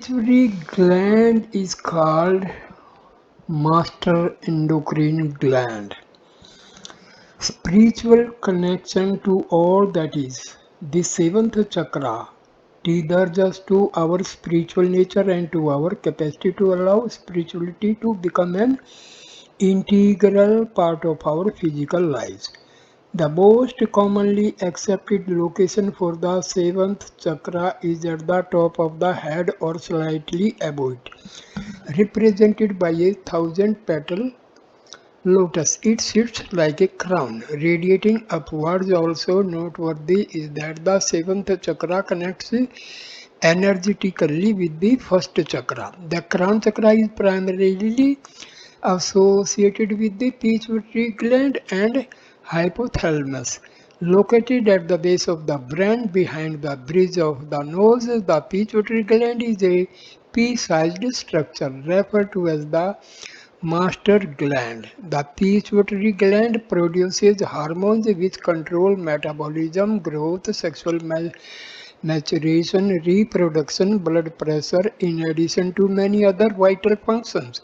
Pituitary gland is called master endocrine gland. Spiritual connection to all that is. The seventh chakra tethers us to our spiritual nature and to our capacity to allow spirituality to become an integral part of our physical lives. The most commonly accepted location for the seventh chakra is at the top of the head or slightly above it, represented by a thousand petal lotus. It sits like a crown, radiating upwards. Also noteworthy is that the seventh chakra connects energetically with the first chakra. The crown chakra is primarily associated with the pituitary gland and hypothalamus. Located at the base of the brain behind the bridge of the nose, the pituitary gland is a pea-sized structure referred to as the master gland. The pituitary gland produces hormones which control metabolism, growth, sexual maturation, reproduction, blood pressure, in addition to many other vital functions.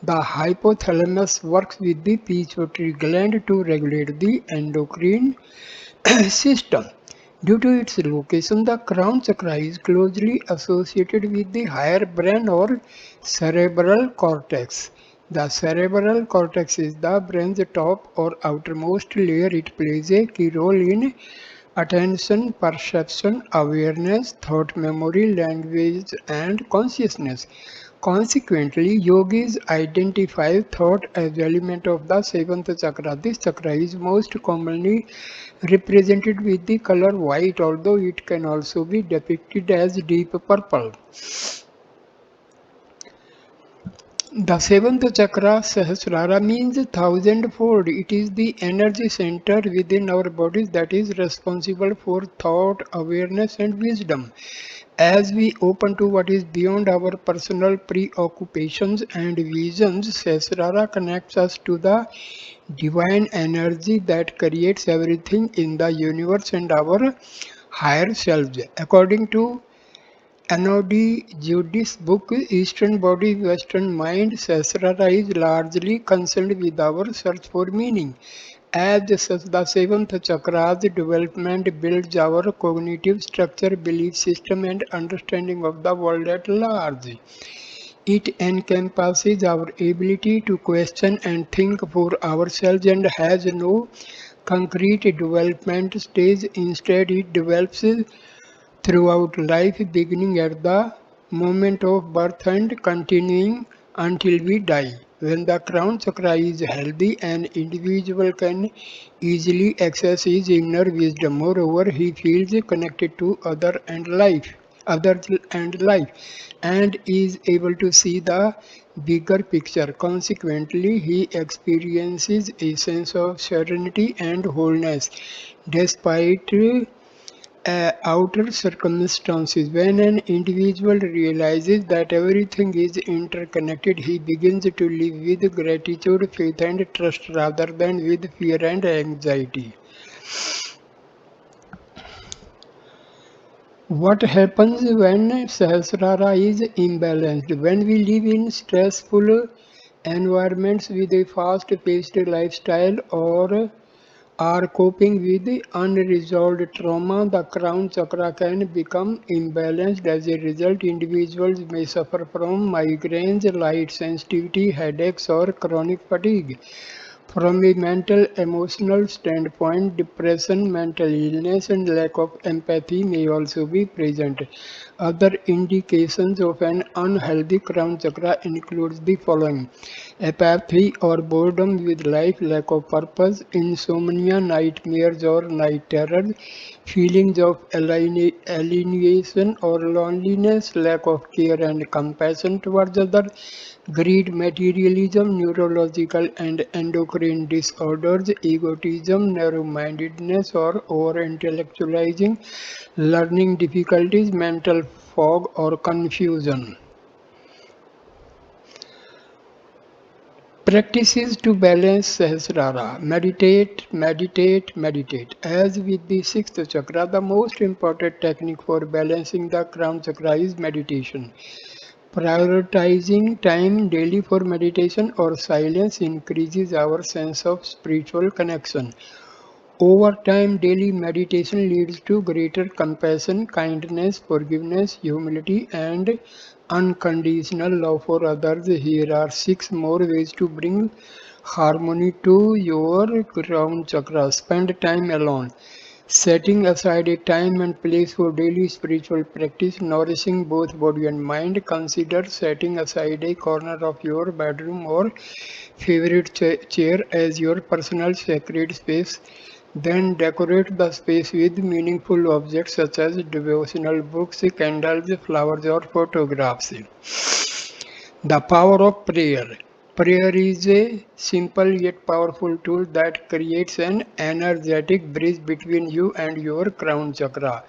The hypothalamus works with the pituitary gland to regulate the endocrine system. Due to its location, the crown chakra is closely associated with the higher brain or cerebral cortex. The cerebral cortex is the brain's top or outermost layer. It plays a key role in attention, perception, awareness, thought memory, language, and consciousness. Consequently, yogis identify thought as element of the seventh chakra. This chakra is most commonly represented with the color white, although it can also be depicted as deep purple. The seventh chakra, Sahasrara, means thousandfold. It is the energy center within our bodies that is responsible for thought, awareness, and wisdom. As we open to what is beyond our personal preoccupations and visions, Sahasrara connects us to the divine energy that creates everything in the universe and our higher selves. According to Anodi Judy's book Eastern Body, Western Mind, Sahasrara is largely concerned with our search for meaning. As the seventh chakra's development builds our cognitive structure, belief system, and understanding of the world at large. It encompasses our ability to question and think for ourselves and has no concrete development stage. Instead, it develops throughout life, beginning at the moment of birth and continuing until we die. When the crown chakra is healthy, an individual can easily access his inner wisdom. Moreover, he feels connected to others and life, and is able to see the bigger picture. Consequently, he experiences a sense of serenity and wholeness despite outer circumstances. When an individual realizes that everything is interconnected, he begins to live with gratitude, faith, and trust rather than with fear and anxiety. What happens when Sahasrara is imbalanced? When we live in stressful environments with a fast-paced lifestyle or are coping with unresolved trauma, the crown chakra can become imbalanced. As a result, individuals may suffer from migraines, light sensitivity, headaches, or chronic fatigue. From a mental emotional standpoint, depression, mental illness, and lack of empathy may also be present. Other indications of an unhealthy crown chakra includes the following: apathy or boredom with life, lack of purpose, insomnia, nightmares or night terrors, feelings of alienation or loneliness, lack of care and compassion towards others, greed, materialism, neurological and endocrine disorders, egotism, narrow-mindedness or over-intellectualizing, learning difficulties, mental fog or confusion. Practices to balance Sahasrara. Meditate, meditate, meditate. As with the sixth chakra, the most important technique for balancing the crown chakra is meditation. Prioritizing time daily for meditation or silence increases our sense of spiritual connection. Over time, daily meditation leads to greater compassion, kindness, forgiveness, humility, and unconditional love for others. Here are 6 more ways to bring harmony to your crown chakra. Spend time alone. Setting aside a time and place for daily spiritual practice, nourishing both body and mind. Consider setting aside a corner of your bedroom or favorite chair as your personal sacred space. Then decorate the space with meaningful objects such as devotional books, candles, flowers, or photographs. The power of prayer. Prayer is a simple yet powerful tool that creates an energetic bridge between you and your crown chakra.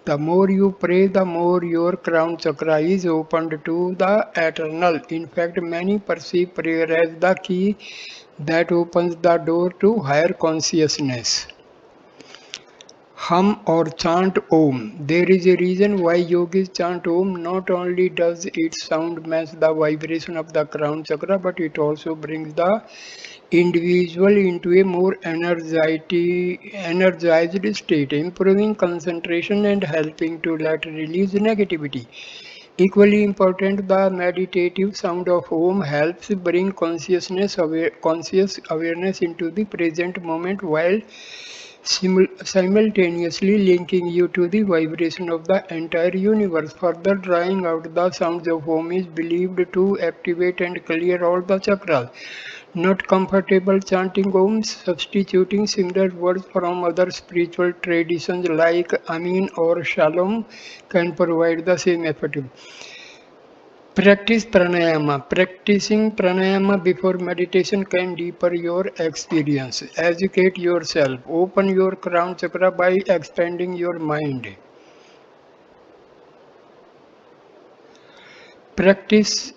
The more you pray, the more your crown chakra is opened to the eternal. In fact, many perceive prayer as the key that opens the door to higher consciousness. Hum or chant Om. There is a reason why yogis chant Om. Not only does its sound match the vibration of the crown chakra, but it also brings the individual into a more energized state, improving concentration and helping to let release negativity. Equally important, the meditative sound of Om helps bring conscious awareness into the present moment while simultaneously linking you to the vibration of the entire universe. Further, drawing out the sounds of Om is believed to activate and clear all the chakras. Not comfortable chanting Om, substituting similar words from other spiritual traditions like Amin or Shalom can provide the same effect. Practice pranayama. Practicing pranayama before meditation can deepen your experience. Educate yourself. Open your crown chakra by expanding your mind. Practice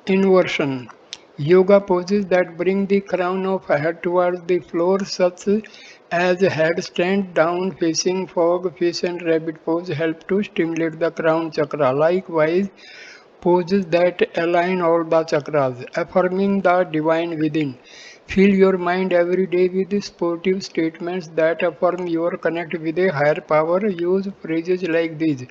inversion. Yoga poses that bring the crown of head towards the floor, such as headstand, down facing frog, fish, and rabbit pose, help to stimulate the crown chakra. Likewise, poses that align all the chakras, affirming the divine within. Fill your mind every day with sportive statements that affirm your connect with a higher power. Use phrases like these: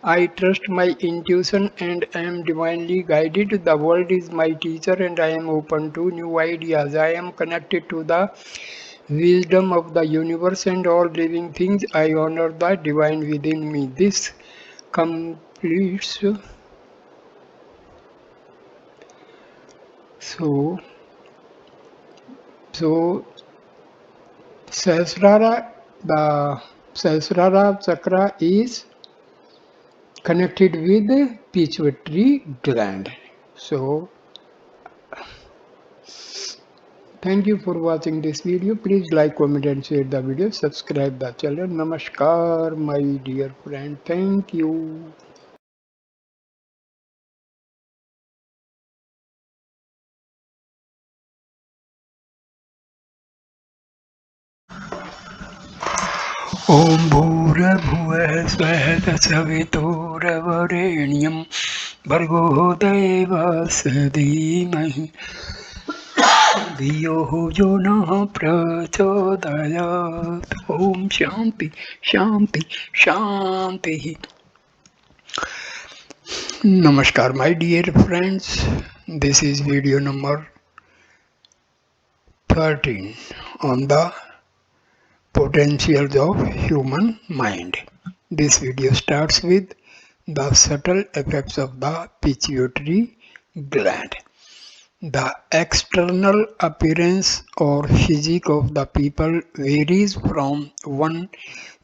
I trust my intuition and am divinely guided. The world is my teacher and I am open to new ideas. I am connected to the wisdom of the universe and all living things. I honor the divine within me. This completes. So, so Sahasrara, the Sahasrara chakra is connected with the pituitary gland. So, thank you for watching this video. Please like, comment, and share the video. Subscribe the channel. Namaskar, my dear friend. Thank you. ॐ भूर्भुवः स्वः तत्सवितुर्वरेण्यं भर्गो देवस्य धीमहि धियो यो नः प्रचोदयात्. Om Shanti, Shanti, Shanti. Namaskar, my dear friends. This is video number 13 on the potentials of human mind. This video starts with the subtle effects of the pituitary gland. The external appearance or physique of the people varies from one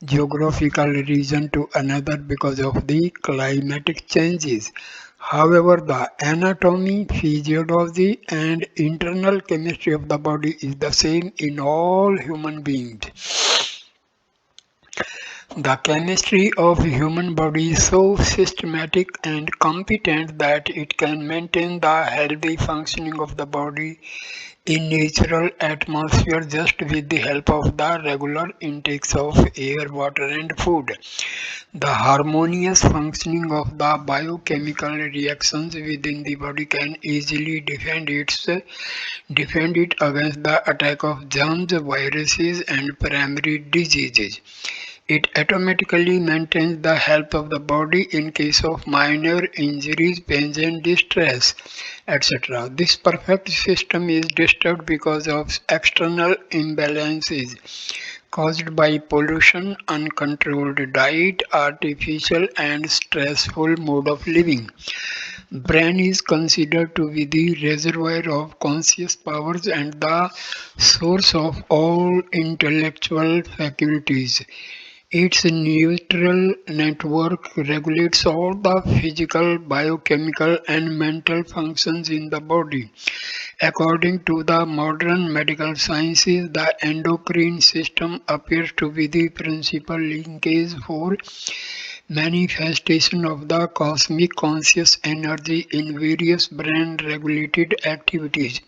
geographical region to another because of the climatic changes. However, the anatomy, physiology, and internal chemistry of the body is the same in all human beings. The chemistry of human body is so systematic and competent that it can maintain the healthy functioning of the body in natural atmosphere just with the help of the regular intakes of air, water and food. The harmonious functioning of the biochemical reactions within the body can easily defend it against the attack of germs, viruses and primary diseases. It automatically maintains the health of the body in case of minor injuries, pains and distress, etc. This perfect system is disturbed because of external imbalances caused by pollution, uncontrolled diet, artificial and stressful mode of living. Brain is considered to be the reservoir of conscious powers and the source of all intellectual faculties. Its neutral network regulates all the physical, biochemical, and mental functions in the body. According to the modern medical sciences, the endocrine system appears to be the principal linkage for manifestation of the cosmic conscious energy in various brain regulated activities.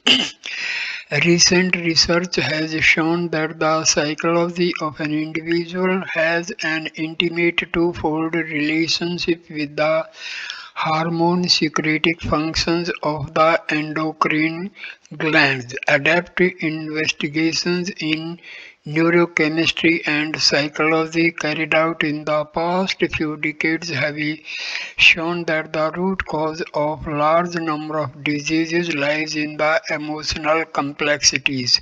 Recent research has shown that the psychology of an individual has an intimate twofold relationship with the hormone secreting functions of the endocrine glands. Adaptive investigations in neurochemistry and psychology carried out in the past few decades have shown that the root cause of large number of diseases lies in the emotional complexities.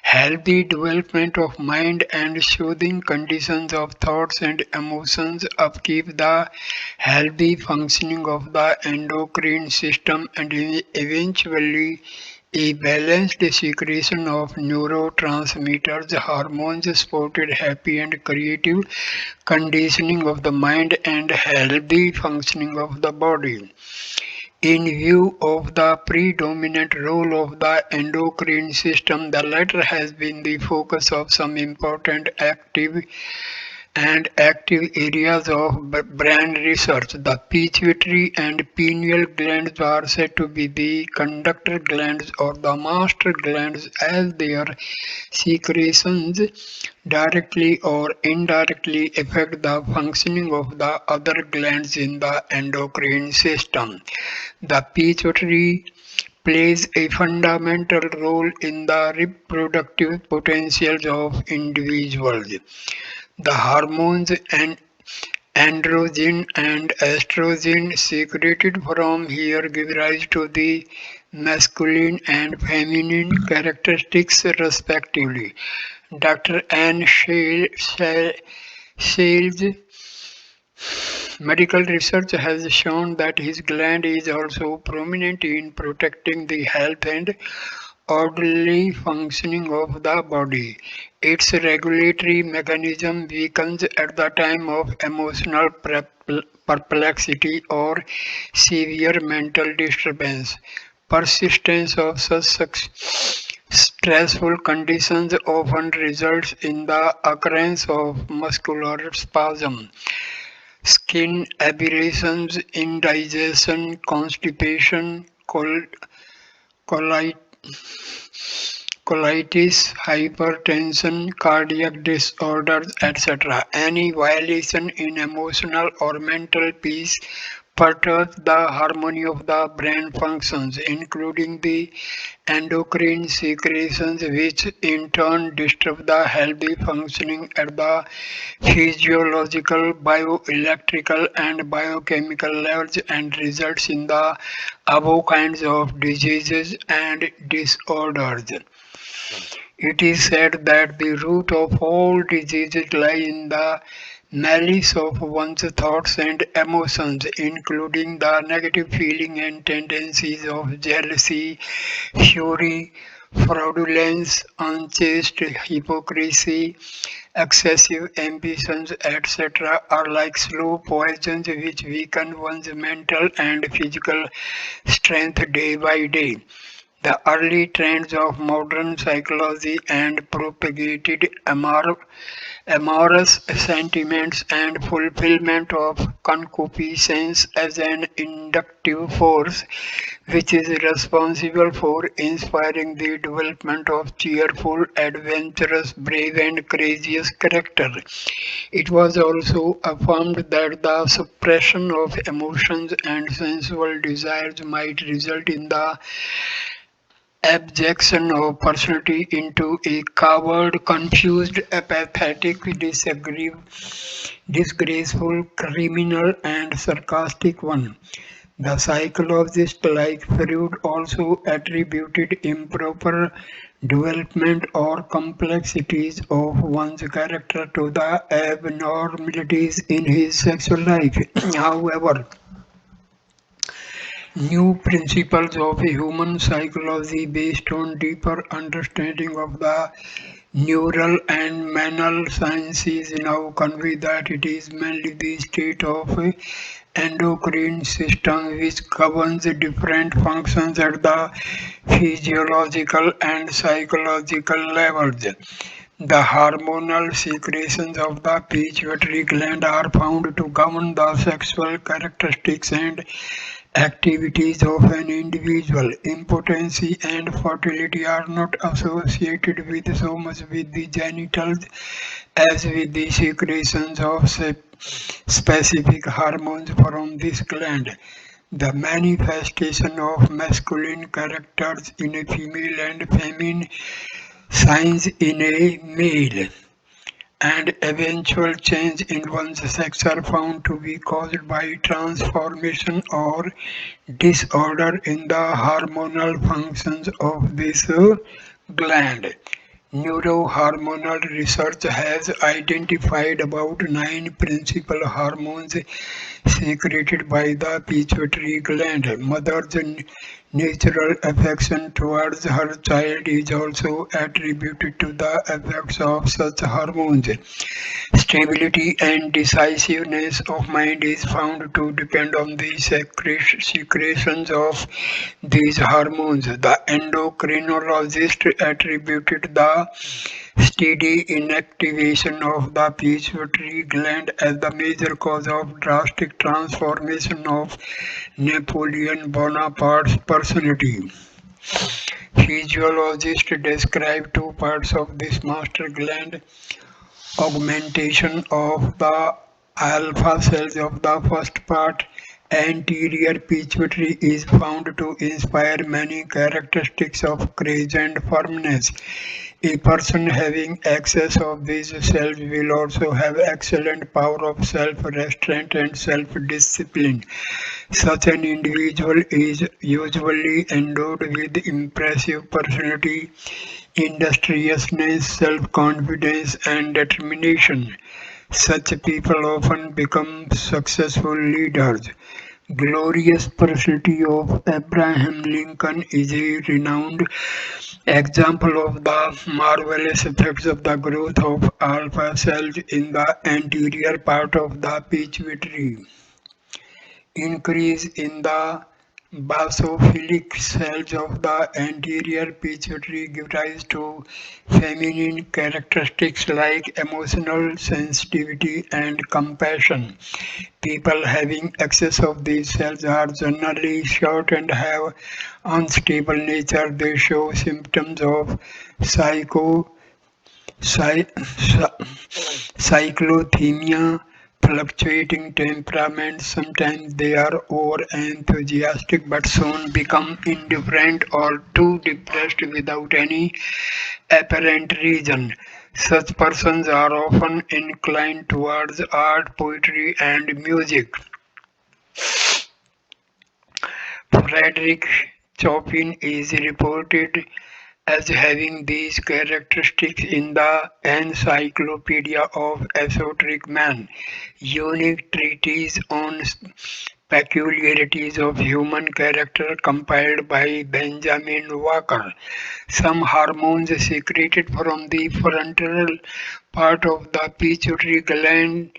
Healthy development of mind and soothing conditions of thoughts and emotions upkeep the healthy functioning of the endocrine system and eventually a balanced secretion of neurotransmitters, hormones supported happy and creative conditioning of the mind and healthy functioning of the body. In view of the predominant role of the endocrine system, the latter has been the focus of some important active areas of brain research. The pituitary and pineal glands are said to be the conductor glands or the master glands as their secretions directly or indirectly affect the functioning of the other glands in the endocrine system. The pituitary plays a fundamental role in the reproductive potentials of individuals. The hormones and androgen and estrogen secreted from here give rise to the masculine and feminine characteristics respectively. Dr. Anne Shales' medical research has shown that his gland is also prominent in protecting the health and orderly functioning of the body. Its regulatory mechanism weakens at the time of emotional perplexity or severe mental disturbance. Persistence of such stressful conditions often results in the occurrence of muscular spasm, skin aberrations, indigestion, constipation, coli- colitis, hypertension, cardiac disorders, etc. Any violation in emotional or mental peace perturbs the harmony of the brain functions, including the endocrine secretions, which in turn disturb the healthy functioning at the physiological, bioelectrical, and biochemical levels and results in the above kinds of diseases and disorders. It is said that the root of all diseases lie in the malice of one's thoughts and emotions, including the negative feeling and tendencies of jealousy, fury, fraudulence, unchaste hypocrisy, excessive ambitions, etc., are like slow poisons which weaken one's mental and physical strength day by day. The early trends of modern psychology and propagated amorous sentiments and fulfillment of concupiscence as an inductive force which is responsible for inspiring the development of cheerful, adventurous, brave and courageous character. It was also affirmed that the suppression of emotions and sensual desires might result in the abjection of personality into a coward, confused, apathetic, disgraceful, criminal, and sarcastic one. The psychologist, like Freud, also attributed improper development or complexities of one's character to the abnormalities in his sexual life. However, new principles of human psychology based on deeper understanding of the neural and mental sciences now convey that it is mainly the state of endocrine system which governs different functions at the physiological and psychological levels. The hormonal secretions of the pituitary gland are found to govern the sexual characteristics and activities of an individual. Impotency and fertility are not associated with so much with the genitals as with the secretions of specific hormones from this gland. The manifestation of masculine characters in a female and feminine signs in a male and eventual change in one's sex are found to be caused by transformation or disorder in the hormonal functions of this gland. Neurohormonal research has identified about 9 principal hormones secreted by the pituitary gland. Mother's natural affection towards her child is also attributed to the effects of such hormones. Stability and decisiveness of mind is found to depend on the secretions of these hormones. The endocrinologist attributed the steady inactivation of the pituitary gland as the major cause of drastic transformation of Napoleon Bonaparte's personality. Physiologists describe two parts of this master gland: augmentation of the alpha cells of the first part. Anterior pituitary is found to inspire many characteristics of courage and firmness. A person having excess of these cells will also have excellent power of self-restraint and self-discipline. Such an individual is usually endowed with impressive personality, industriousness, self-confidence, and determination. Such people often become successful leaders. Glorious personality of Abraham Lincoln is a renowned example of the marvelous effects of the growth of alpha cells in the anterior part of the pituitary. Increase in the basophilic cells of the anterior pituitary give rise to feminine characteristics like emotional sensitivity and compassion. People having excess of these cells are generally short and have unstable nature. They show symptoms of psycho cyclothymia, fluctuating temperament. Sometimes they are over enthusiastic but soon become indifferent or too depressed without any apparent reason. Such persons are often inclined towards art, poetry, and music. Frederick Chopin is reported as having these characteristics in the Encyclopedia of Esoteric Man, unique treatise on peculiarities of human character compiled by Benjamin Walker. Some hormones secreted from the frontal part of the pituitary gland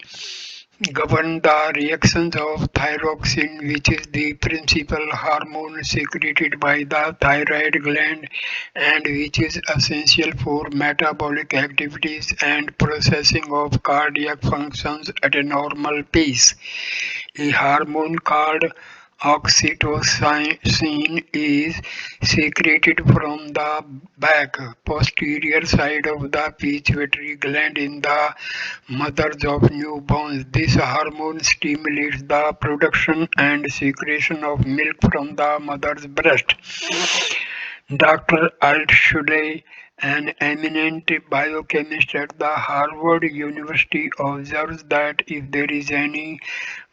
govern the reactions of thyroxine, which is the principal hormone secreted by the thyroid gland and which is essential for metabolic activities and processing of cardiac functions at a normal pace. A hormone called oxytocin is secreted from the back posterior side of the pituitary gland in the mothers of newborns. This hormone stimulates the production and secretion of milk from the mother's breast. Doctor Altshuler, an eminent biochemist at the Harvard University, observes that if there is any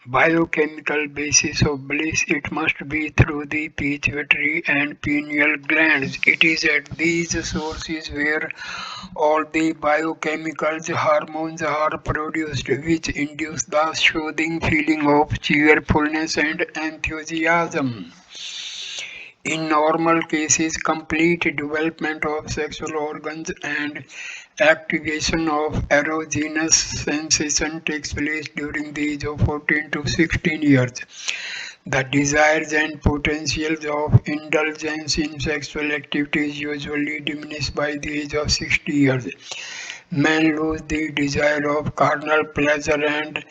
biochemical basis of bliss, it must be through the pituitary and pineal glands. It is at these sources where all the biochemicals hormones are produced, which induce the soothing feeling of cheerfulness and enthusiasm. In normal cases, complete development of sexual organs and activation of erogenous sensation takes place during the age of 14 to 16 years. The desires and potentials of indulgence in sexual activities usually diminish by the age of 60 years. Men lose the desire of carnal pleasure and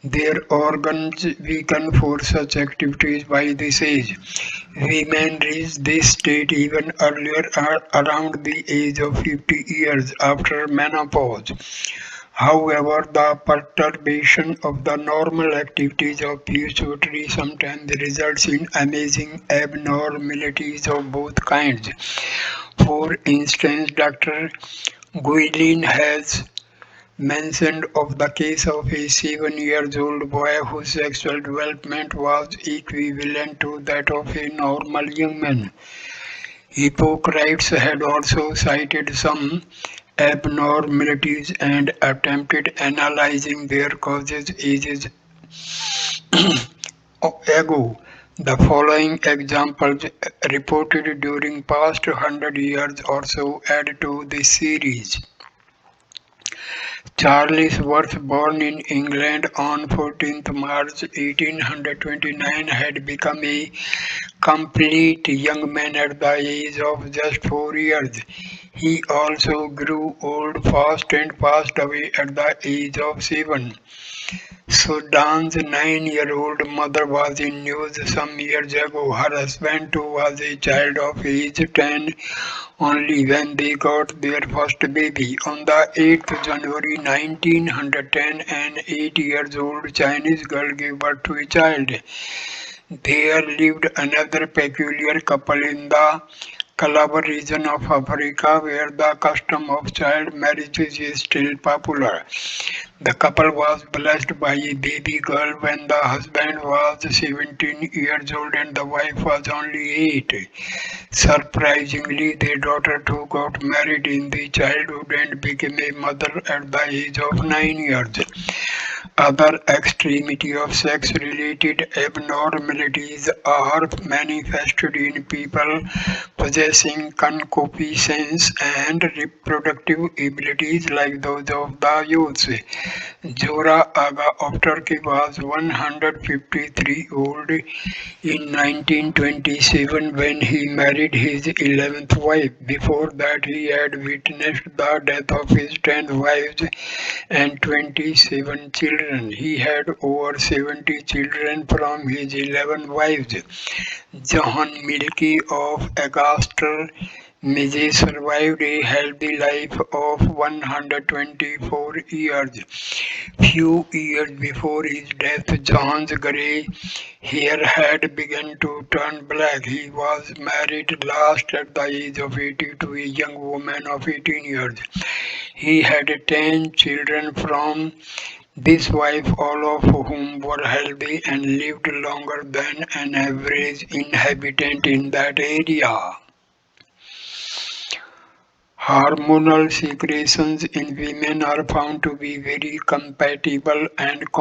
their organs weaken for such activities by this age. Women reach this state even earlier, around the age of 50 years after menopause. However, the perturbation of the normal activities of pituitary sometimes results in amazing abnormalities of both kinds. For instance, Dr. Guilin has mentioned of the case of a 7 years old boy whose sexual development was equivalent to that of a normal young man. Hippocrates had also cited some abnormalities and attempted analyzing their causes ages ago. The following examples reported during past 100 years or so add to this series. Charles Worth, born in England on 14th March 1829, had become a complete young man at the age of just 4 years. He also grew old fast and passed away at the age of 7. Sudan's 9-year-old mother was in news some years ago. Her husband, too, was a child of age 10 only when they got their first baby. On the 8th January 1910, an 8 years old Chinese girl gave birth to a child. There lived another peculiar couple in the Calabar region of Africa where the custom of child marriages is still popular. The couple was blessed by a baby girl when the husband was 17 years old and the wife was only 8. Surprisingly, their daughter too got married in the childhood and became a mother at the age of 9 years. Other extremity of sex-related abnormalities are manifested in people possessing concupiscence and reproductive abilities like those of the youths. Zora Aga of Turkey was 153 old in 1927 when he married his 11th wife. Before that, he had witnessed the death of his 10 wives and 27 children. He had over 70 children from his 11 wives. John Milky of Augusta, Missouri survived a healthy life of 124 years. Few years before his death, John's grey hair had begun to turn black. He was married last at the age of 80 to a young woman of 18 years. He had 10 children from this wife, all of whom were healthy and lived longer than an average inhabitant in that area. Hormonal secretions in women are found to be very compatible and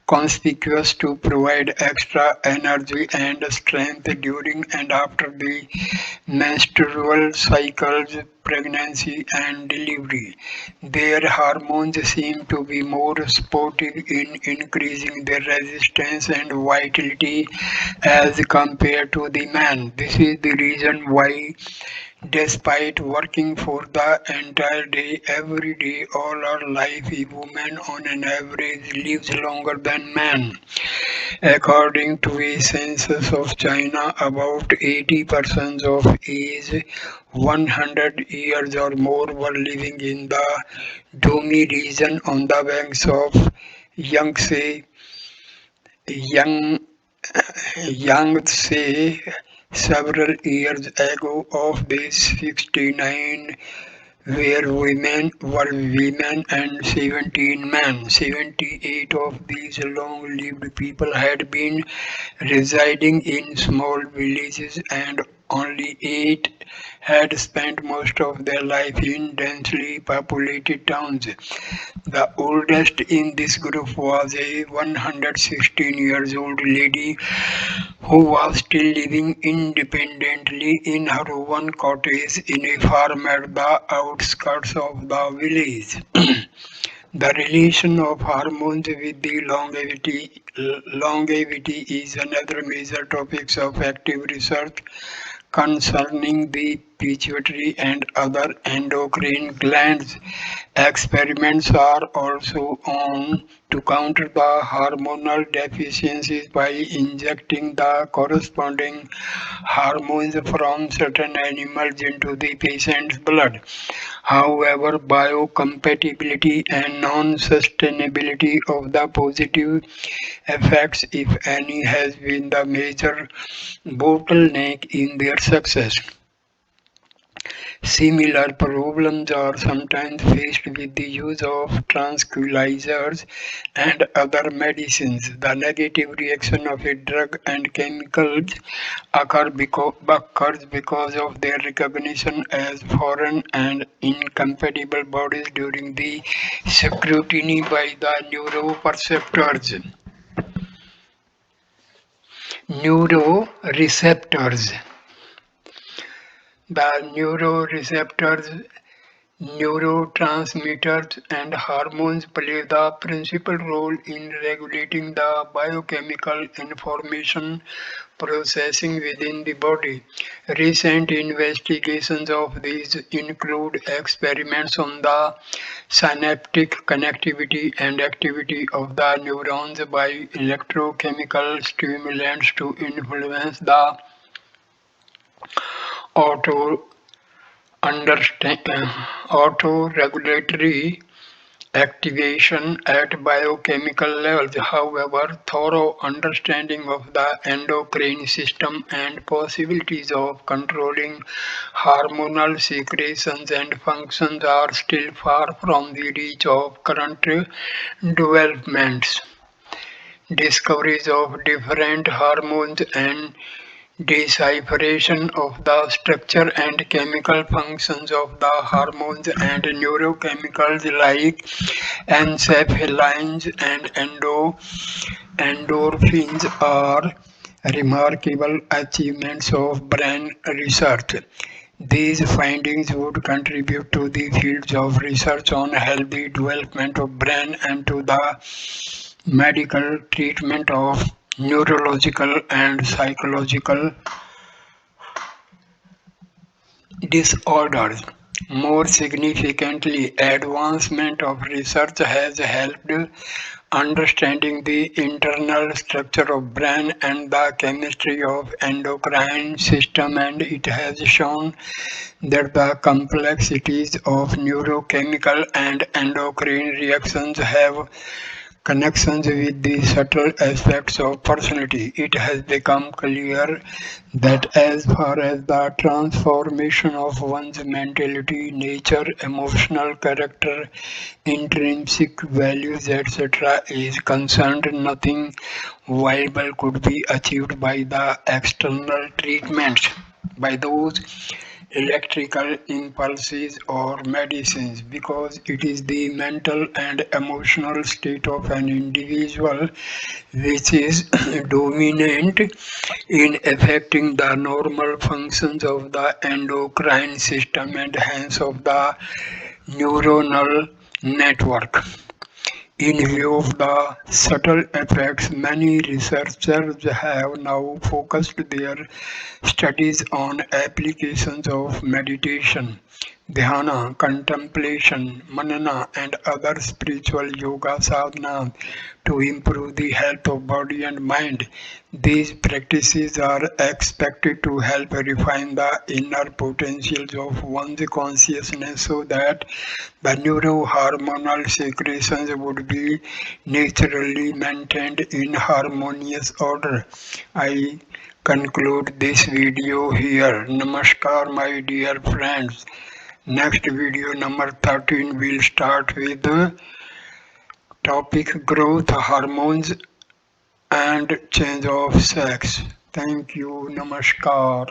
conspicuous to provide extra energy and strength during and after the menstrual cycles, pregnancy, and delivery. Their hormones seem to be more supportive in increasing their resistance and vitality as compared to the man. This is the reason why, despite working for the entire day, every day, all our life, a woman on an average lives longer than man. According to a census of China, about 80% of age 100 years or more were living in the Domi region on the banks of Yangtze. Yang, Yangtze several years ago of these 69 were women and 17 men. 78 of these long-lived people had been residing in small villages and only 8 had spent most of their life in densely populated towns. The oldest in this group was a 116 years old lady who was still living independently in her own cottage in a farm at the outskirts of the village. The relation of hormones with the longevity is another major topic of active research concerning the pituitary and other endocrine glands. Experiments are also on to counter the hormonal deficiencies by injecting the corresponding hormones from certain animals into the patient's blood. However, biocompatibility and non-sustainability of the positive effects, if any, has been the major bottleneck in their success. Similar problems are sometimes faced with the use of tranquilizers and other medicines. The negative reaction of a drug and chemicals occurs because of their recognition as foreign and incompatible bodies during the scrutiny by the neuroreceptors. The neuroreceptors, neurotransmitters, and hormones play the principal role in regulating the biochemical information processing within the body. Recent investigations of these include experiments on the synaptic connectivity and activity of the neurons by electrochemical stimulants to influence the auto autoregulatory activation at biochemical levels. However, thorough understanding of the endocrine system and possibilities of controlling hormonal secretions and functions are still far from the reach of current developments. Discoveries of different hormones and decipheration of the structure and chemical functions of the hormones and neurochemicals like encephalines and endorphins are remarkable achievements of brain research. These findings would contribute to the fields of research on healthy development of brain and to the medical treatment of neurological and psychological disorders. More significantly, advancement of research has helped understanding the internal structure of brain and the chemistry of endocrine system, and it has shown that the complexities of neurochemical and endocrine reactions have connections with the subtle aspects of personality. It has become clear that as far as the transformation of one's mentality, nature, emotional character, intrinsic values, etc., is concerned, nothing viable could be achieved by the external treatments. By those electrical impulses or medicines, because it is the mental and emotional state of an individual which is dominant in affecting the normal functions of the endocrine system and hence of the neuronal network. In view of the subtle effects, many researchers have now focused their studies on applications of meditation, dhyana, contemplation, manana, and other spiritual yoga sadhanas to improve the health of body and mind. These practices are expected to help refine the inner potentials of one's consciousness so that the neurohormonal secretions would be naturally maintained in harmonious order. I conclude this video here. Namaskar, my dear friends. Next video number 13 will start with the topic growth hormones and change of sex. Thank you. Namaskar.